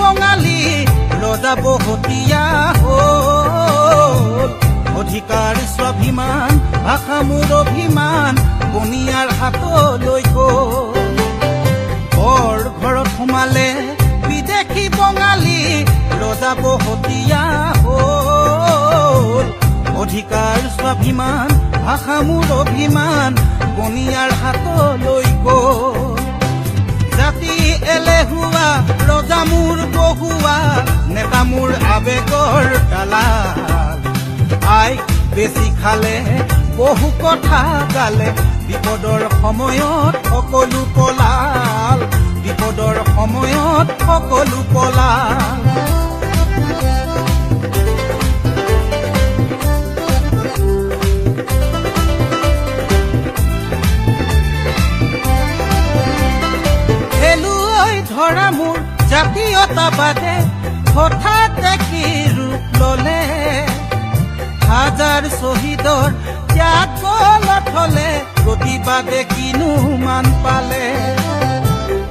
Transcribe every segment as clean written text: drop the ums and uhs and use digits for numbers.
বঙালী ৰজা বহতীয়া হ'ল অধিকাৰ স্বাভিমান ভাষা মোৰ অভিমান বনিয়াৰ হাতলৈ গ'ল বৰ ঘৰত সোমালে বিদেশী বঙালী ৰজা বহতীয়া হ'ল অধিকাৰ স্বাভিমান ভাষা মোৰ অভিমান বনিয়াৰ হাতলৈ গ'ল জাতি এলেহুৱা ৰজা মোৰ বহুৱা নেতা মোৰ আবেগৰ দালাল আইক বেছি খালে বহু কথা গালে বিপদৰ সময়ত সকলো পলাল বিপদৰ সময়ত সকলো পলাল ধৰা মোৰ জাতীয়তাবাদে হঠাৎ কি ৰূপ ললে হাজাৰ শ্বহীদৰ ত্যাগ নথলে প্ৰতিবাদে কিনো মান পালে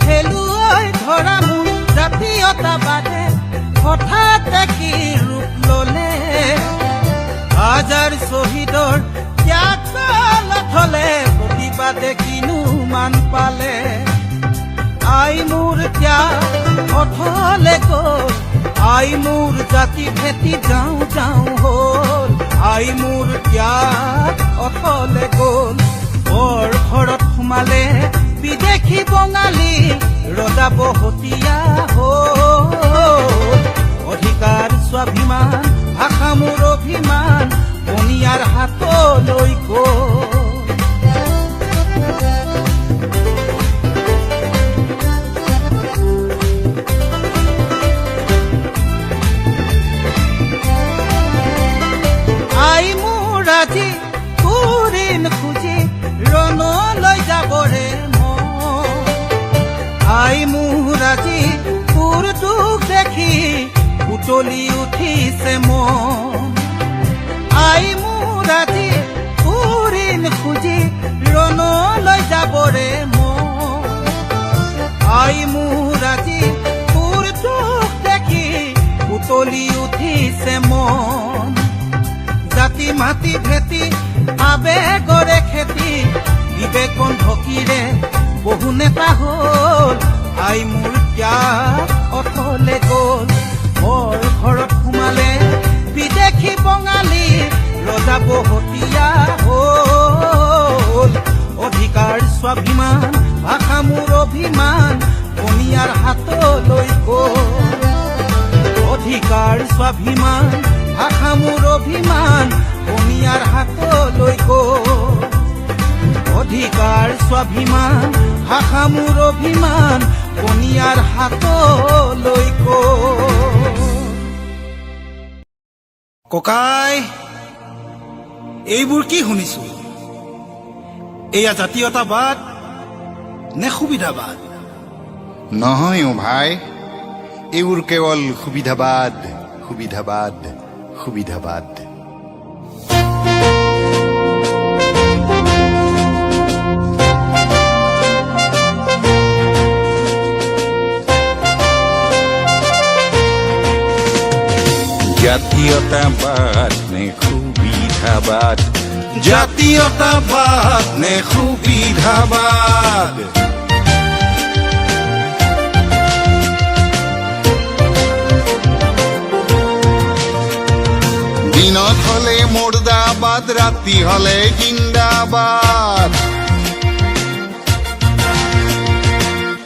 খেলুৱৈ ধৰা মোৰ জাতীয়তাবাদে হঠাৎ কি ৰূপ ললে হাজাৰ শ্বহীদৰ ত্যাগ নথলে প্ৰতিবাদে কিনো মান পালে আই মোৰ ত্যাগ অথলে গ'ল আই মোৰ জাতি ভেটি যাওঁ যাওঁ হ'ল আই মোৰ ত্যাগ অথলে গ'ল বৰ ঘৰত সোমালে বিদেশী বঙালী ৰজা বহতীয়া হ'ল অধিকাৰ স্বাভিমান ভাষা মোৰ অভিমান বনিয়াৰ হাতলৈ গ'ল আই মোৰ আজি তোৰিন খুজি ৰণলৈ যাবৰে মন আই মোৰ আজি তোৰ দুখ দেখি উতলি উঠিছে মন আই মোৰ আজি তোৰিন খুজি ৰণলৈ যাবৰে মন আই মোৰ আজি তোৰ দুখ দেখি উতলি উঠিছে মন জাতি মাটি ভেটি আবেগৰে খেতি বিবেকন ঢকিৰে বহু নেতা হ'ল আই মোৰ ত্যাগ অথলে গ'ল বৰ ঘৰত সোমালে বিদেশী বঙালী ৰজা বহতীয়া হ'ল অধিকাৰ স্বাভিমান ভাষা মোৰ অভিমান বনিয়াৰ হাতলৈ গ'ল অধিকাৰ স্বাভিমান ভাষা মোৰ অভিমান বনিয়াৰ হাতলৈ গ'ল অধিকাৰ স্বাভিমান ভাষা মোৰ অভিমান বনিয়াৰ হাতলৈ গ'ল ককাই এইবোৰ কি শুনিছো এয়া জাতীয়তাবাদ নে সুবিধাবাদ নহয় ভাই এইবোৰ কেৱল সুবিধাবাদ সুবিধাবাদ সুবিধাবাদ জাতীয়তাবাদ নে সুবিধাবাদ জাতীয়তাবাদ নে সুবিধাবাদ দিনত হলে মুৰ্দাবাদ ৰাতি হলে জিন্দাবাদ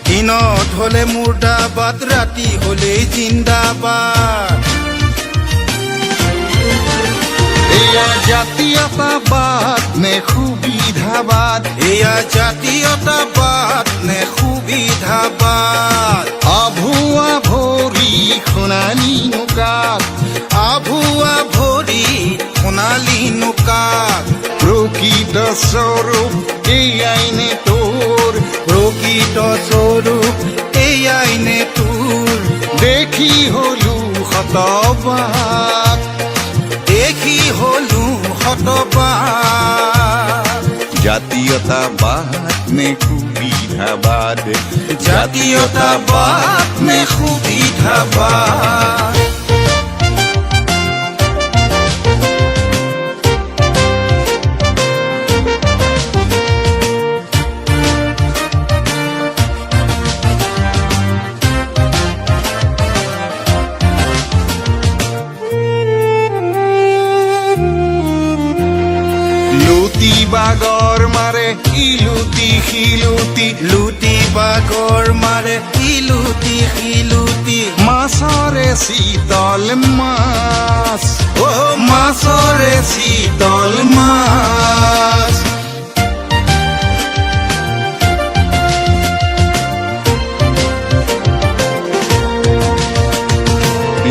দিনত হলে মুৰ্দাবাদ ৰাতি হলে জিন্দাবাদ এয়া জাতীয়তাবাদ নে সুবিধাবাদ এয়া জাতীয়তাবাদ নে সুবিধাবাদ আভুৱা ভৰি সোণালী নৌকাত আভুৱা ভৰি সোণালী নৌকাত প্ৰকৃত স্বৰূপ এয়াই নে তোৰ প্ৰকৃত স্বৰূপ এয়াই নে তোৰ দেখি হলো শতবাদ দেখি হলো শতবাদ জাতীয়তাবাদ নে সুবিধাবাদ জাতীয়তাবাদ নে সুবিধাবাদ লুটি বাগৰ মাৰে ইলুটি শিলুটি লুটি বাগৰ মাৰে ইলুটি শিলুটি মাছৰে শীতল মাছ মাছৰে শীতল মাছ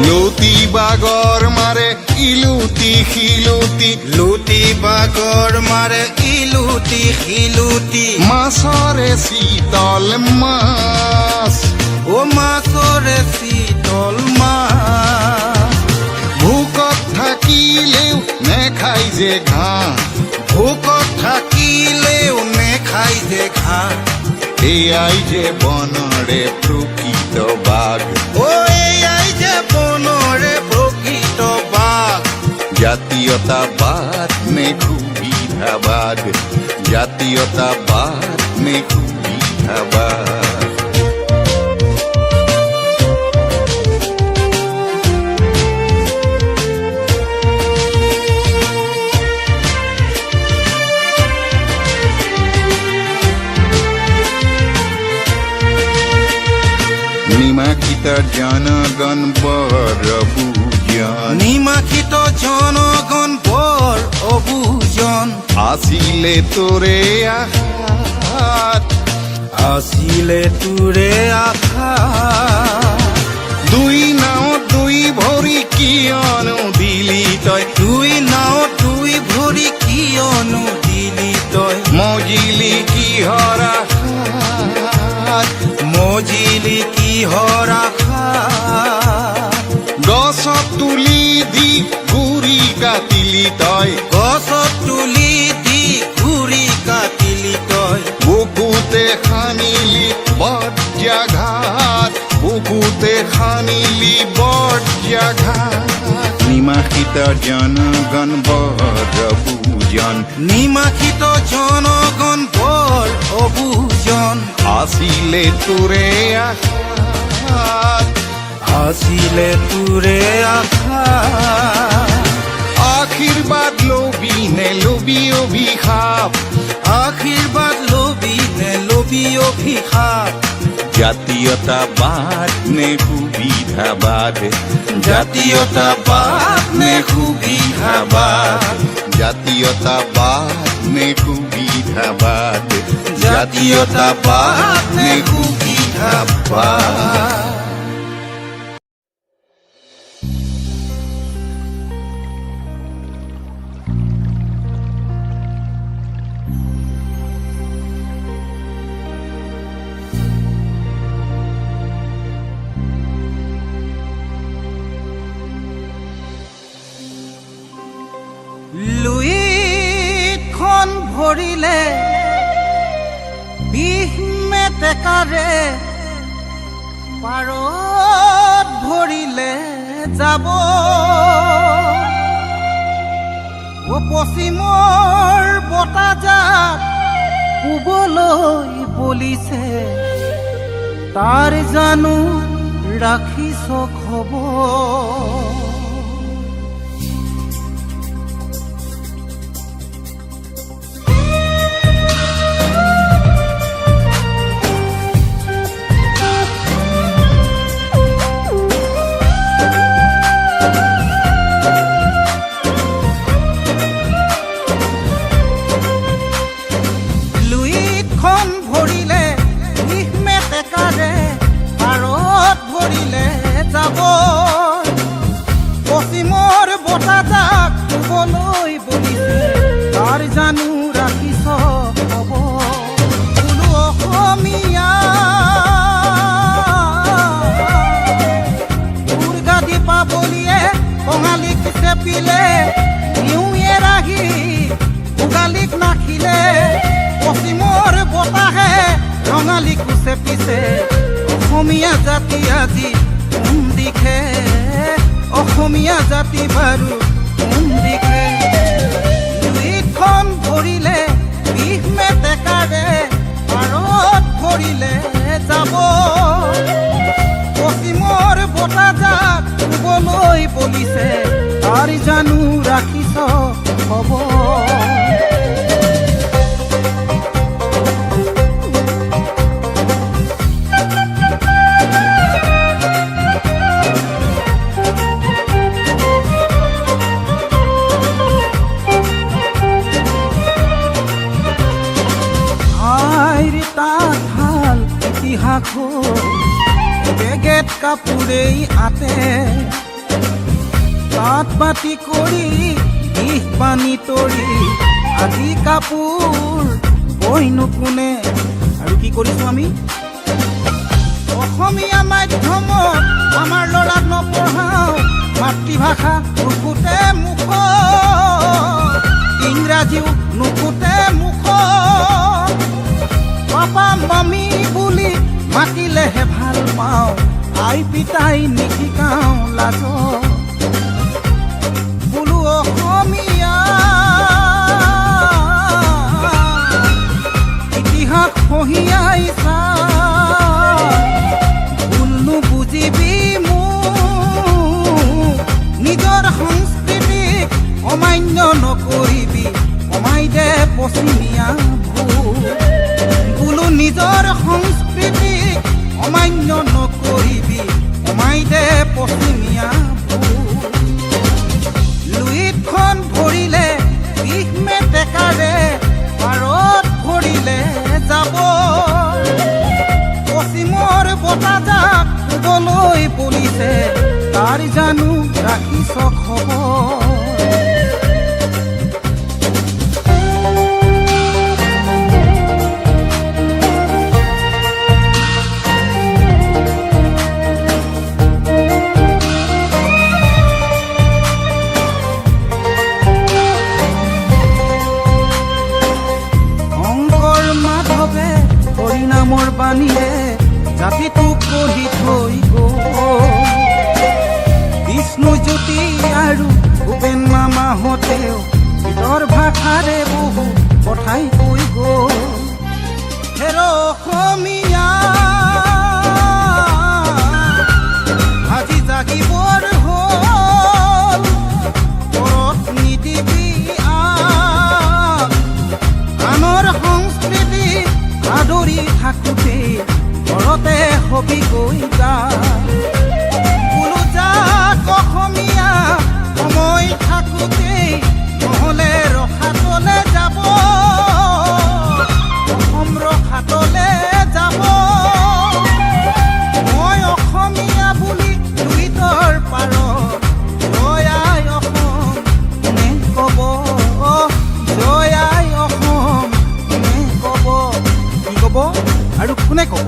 লুটি বাগৰ মাৰে ইলুটি শিলুটি লুটি বাগৰ মাৰে ইলুটি শিলুটি মাছৰে শীতল মাছ মাছৰে শীতল মাছ ভোকত থাকিলেও নেখাই যে ঘাঁহ ভোকত থাকিলেও নেখাই যে ঘাঁহ এয়াই যে বনৰে প্ৰকৃত বাঘ এয়াই যে বনৰে প্ৰকৃত বাঘ জাতীয়তাবাদ নে সুবিধাবাদ জাতীয়তাবাদ নে সুবিধাবাদ নিমাখিত জনগণ বৰ বুজন নিমাখিত জনগণ বৰ অবুজন আছিলে তোৰে আশাত আছিলে তোৰে আশা দুই নাৱত দুই ভৰি কিয়নো দিলি তই দুই নাৱত দুই ভৰি কিয়নো দিলি তই মজিলি কিহৰ আশাত মজিলি কিহৰ আশা গছত তুলি দি গুৰি কাটিলি তই গছত তুলি দি ঘূৰি কাটিলি তই বুকুতে খানিলি বজ্ৰাঘাত বুকুতে খানিলি বজ্ৰাঘাত নিমাখিত জনগণ বৰ বুজন নিমাখিত জনগণ বৰ অবুজন আছিলে তোৰে আশাত আছিলে তোৰে আশা আশীৰ্বাদ লবি নে লবি অভিশাপ আশীৰ্বাদ লবি নে লবি অভিশাপ জাতীয়তাবাদ নে সুবিধাবাদ জাতীয়তাবাদ নে সুবিধাবাদ জাতীয়তাবাদ নে সুবিধাবাদ জাতীয়তাবাদ নে সুবিধাবাদ লুইতখন ভৰিলে বিষ মেটেকাৰে পাৰত ভৰিলে যাব পশ্চিমৰ বতাহজাক পূবলৈ বলিছে তাৰ জানো ৰাখিছ খবৰ পশ্চিমৰ বতাহজাক পূবলৈ বলিছে তাৰ জানো ৰাখিছ খবৰ বোলো অসমীয়া উৰ্গাদি পাবলিয়ে কঙালীক চেপিলে নিউয়ে ৰাহি ভোগালীক নাখিলে ৰঙালী কোচে পিছে অসমীয়া জাতি আজি কোন দিশে অসমীয়া জাতি বাৰু কোন দিশে দুইখন ভৰিলে বিষ মেটেকাৰে পাৰত ভৰিলে যাব পশ্চিমৰ বতাহজাক শুবলৈ বলিছে তাৰ জানো ৰাখিছ খবৰ বেগেত কাপোৰেই আতে তাঁত বাতি কৰি দিশ পানী তৰি আজি কাপোৰ বৈনো কোনে আৰু কি কৰিছো আমি অসমীয়া মাধ্যমত আমাৰ ল'ৰাক নপঢ়াওঁ মাতৃভাষা নুফুটে মুখ ইংৰাজীও নুফুটে মুখ পাপা মামী বুলি মাতিলেহে ভাল পাওঁ আই পিতাই নিশিকাওঁ লাজ বোলো অসমীয়া ইতিহাস পঢ়িয়াই চা ভুলনো বুজিবি মোক নিজৰ সংস্কৃতিক অমান্য নকৰিবি কমাই দে পশ্চিমীয়া ভুল নিজৰ সংস্কৃতিক অমান্য নকৰিবি কমাই দে পশ্চিমীয়া লুইতখন ভৰিলে বিষ মেটেকাৰে পাৰত ভৰিলে যাব পশ্চিমৰ বতাহজাক শুবলৈ বলিছে তাৰ জানো ৰাখিছ খবৰ নামৰ বাণীৰে জাতিটোক গঢ়ি থৈ গ'ল বিষ্ণুজ্যোতি আৰু ভূপেন মামাহঁতেও গীতৰ ভাষাৰে বহু কথাই কৈ গ'ল হেৰ অসমীয়া আজি জাগিবৰ হ'ল পৰত নিদিবি আনৰ সংস্কৃতি আদৰি থাকোঁতে ঘৰতে হবি গৈ যা বোলো যাক অসমীয়া সময় থাকোঁতে নহ'লে ৰখাতলে যাব অসম ৰখাতলে যাব মই অসমীয়া বুলি লুইতৰ পাৰত জয় আই অসম কোনে ক'ব জয় আই অসম কোনে ক'ব কি ক'ব আৰু কোনে ক'ব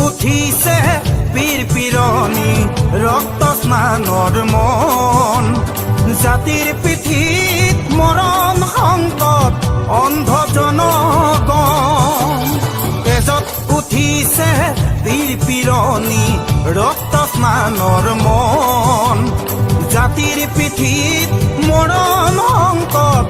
উঠিছে বীৰ পিৰণি ৰক্ত স্নানৰ মন জাতিৰ পিঠিত মৰণ সংকট অন্ধ জনগণ তেজত উঠিছে বীৰ পিৰণি ৰক্ত স্নানৰ মন জাতিৰ পিঠিত মৰণ সংকট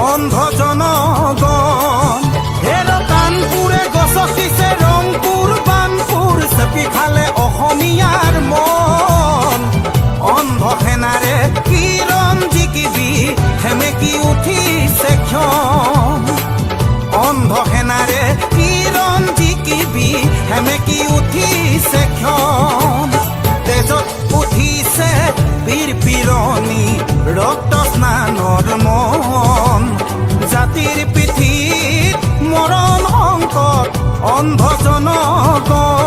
অন্ধ জনগণ হেৰ কাণপুৰে গছকিছে ৰংপুৰ বানপুৰ চেপি খালে অসমীয়াৰ মন অন্ধ সেনাৰে কিৰণ জিকিবি ৰক্ত স্নানৰ মন জাতিৰ পিঠিত মৰণ সংকট অন্ধ জনগণ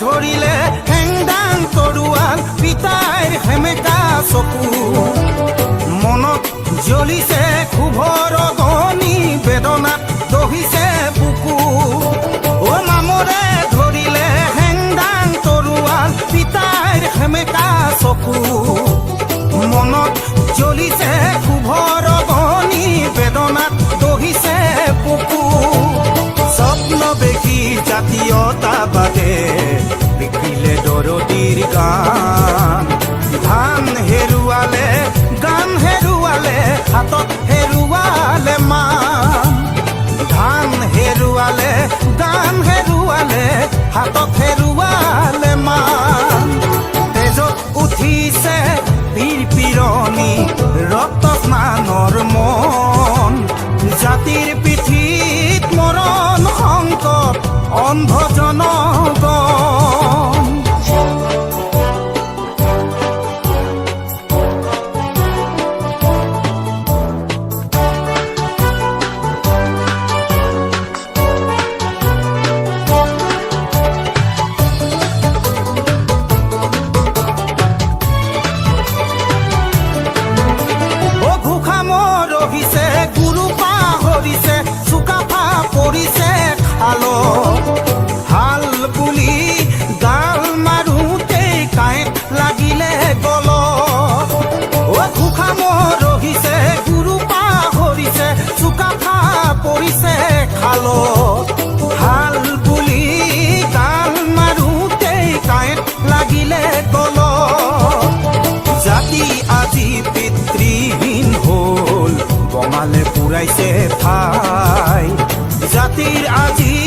ধৰিলে হেংদাং তৰোৱাল পিতাইৰ সেমেকা চকু মনত জ্বলিছে ক্ষোভৰ অগনি বেদনাত দহিছে বুকু অ মামৰে ধৰিলে হেংদাং তৰোৱাল পিতাইৰ সেমেকা চকু মনত জ্বলিছে ক্ষোভৰ অগনি বেদনাত দহিছে বুকু স্বপ্ন দেখি জাতীয়তাবাদে লিখিলে দৰদীৰ গান ধান হেৰুৱালে গান হেৰুৱালে হাতত হেৰুৱালে মান ধান হেৰুৱালে গান হেৰুৱালে হাতত হেৰুৱালে মান তেজত উঠিছে পীৰ পিৰণি ৰক্ত স্নানৰ মন জাতিৰ পিঠিত মৰণ সংকট অন্ধ জনগণ ৰহিছে গুৰু পাহৰিছে চুকাফা পৰিছে খালত হাল বুলি গাল মাৰোঁতেই কাঁইট লাগিলে গলত অ ঘোষাম ৰহিছে গুৰু পাহৰিছে চুকাফা পৰিছে খালত হাল বুলি গাল মাৰোঁতেই কাঁইট লাগিলে গলত জাতি আজি পিতৃহীন হ'ল বঙালে পুৰাইছে ঠাই জাতিৰ আজি